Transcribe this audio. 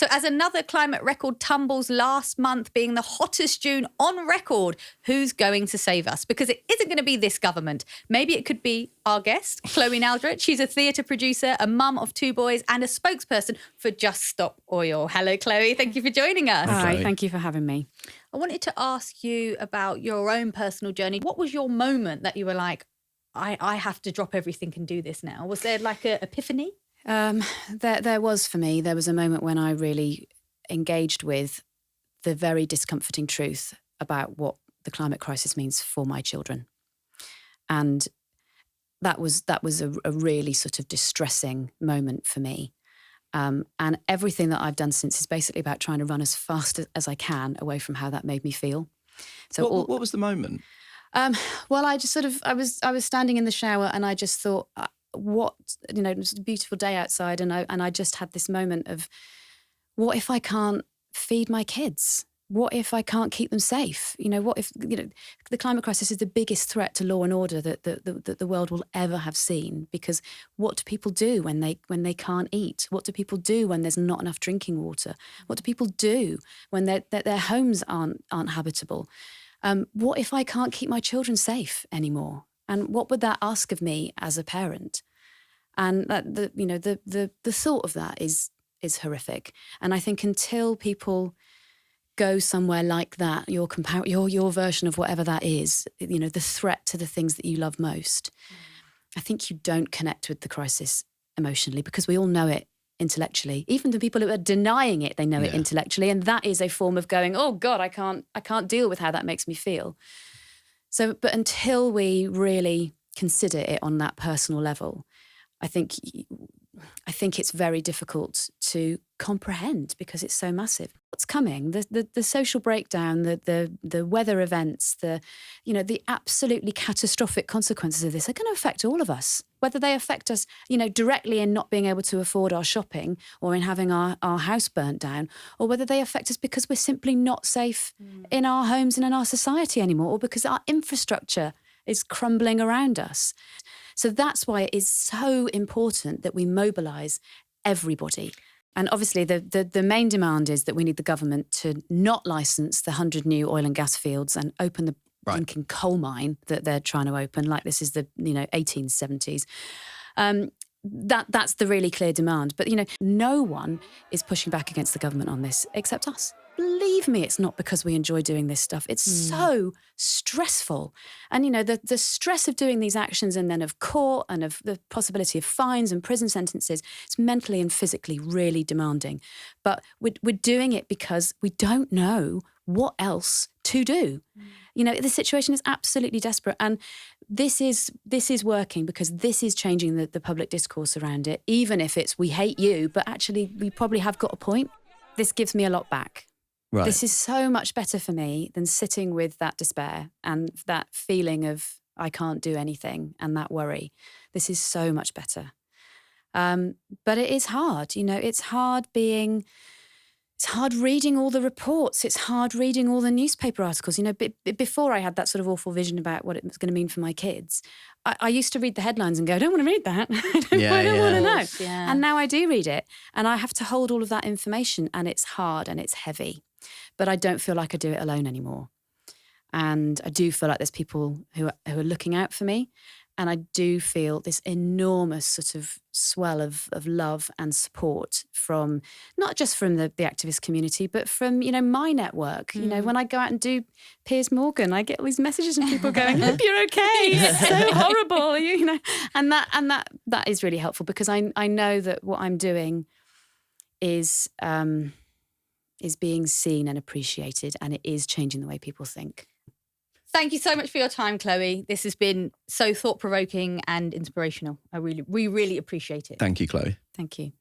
So as another climate record tumbles last month, being the hottest June on record, who's going to save us? Because it isn't going to be this government. Maybe it could be our guest, Chloe Naldrett. She's a theatre producer, a mum of 2 boys, and a spokesperson for Just Stop Oil. Hello, Chloe. Thank you for joining us. Hi, thank you for having me. I wanted to ask you about your own personal journey. What was your moment that you were like, I have to drop everything and do this now? Was there like an epiphany? There was for me. There was a moment when I really engaged with the very discomforting truth about what the climate crisis means for my children. And that was a really sort of distressing moment for me. And everything that I've done since is basically about trying to run as fast as I can away from how that made me feel. So what was the moment? Well, I just I was standing in the shower and I just thought, it was a beautiful day outside, and I just had this moment of, what if I can't feed my kids? What if I can't keep them safe? What if the climate crisis is the biggest threat to law and order that the world will ever have seen? Because what do people do when they can't eat? What do people do when there's not enough drinking water? What do people do when their homes aren't habitable? What if I can't keep my children safe anymore? And what would that ask of me as a parent? And the thought of that is horrific. And I think until people go somewhere like that, your version of whatever that is, the threat to the things that you love most, I think you don't connect with the crisis emotionally, because we all know it intellectually. Even the people who are denying it, they know it intellectually, and that is a form of going, oh God, I can't deal with how that makes me feel. So, but until we really consider it on that personal level, I think it's very difficult to comprehend, because it's so massive. What's coming? The social breakdown, the weather events, the absolutely catastrophic consequences of this are going to affect all of us. Whether they affect us, directly in not being able to afford our shopping or in having our house burnt down, or whether they affect us because we're simply not safe in our homes and in our society anymore, or because our infrastructure is crumbling around us. So that's why it is so important that we mobilise everybody. And obviously the main demand is that we need the government to not licence the 100 new oil and gas fields and open the blinking coal mine that they're trying to open, like this is the 1870s. That's the really clear demand. But no one is pushing back against the government on this except us. Believe me, it's not because we enjoy doing this stuff. It's so stressful. And, the stress of doing these actions, and then of court and of the possibility of fines and prison sentences, it's mentally and physically really demanding. But we're doing it because we don't know what else to do. The situation is absolutely desperate. And this is working because this is changing the public discourse around it, even if it's, we hate you, but actually we probably have got a point. This gives me a lot back. Right. This is so much better for me than sitting with that despair and that feeling of I can't do anything and that worry. This is so much better. But it is hard. It's hard reading all the reports. It's hard reading all the newspaper articles. Before I had that sort of awful vision about what it was going to mean for my kids, I used to read the headlines and go, I don't want to read that. I don't want to know. Yeah. And now I do read it. And I have to hold all of that information, and it's hard and it's heavy. But I don't feel like I do it alone anymore. And I do feel like there's people who are looking out for me. And I do feel this enormous sort of swell of love and support from, not just from the activist community, but from, my network. When I go out and do Piers Morgan, I get all these messages from people going, I hope you're okay. It's so horrible. And that is really helpful, because I know that what I'm doing is being seen and appreciated, and it is changing the way people think. Thank you so much for your time, Chloe. This has been so thought-provoking and inspirational. We really appreciate it. Thank you, Chloe. Thank you.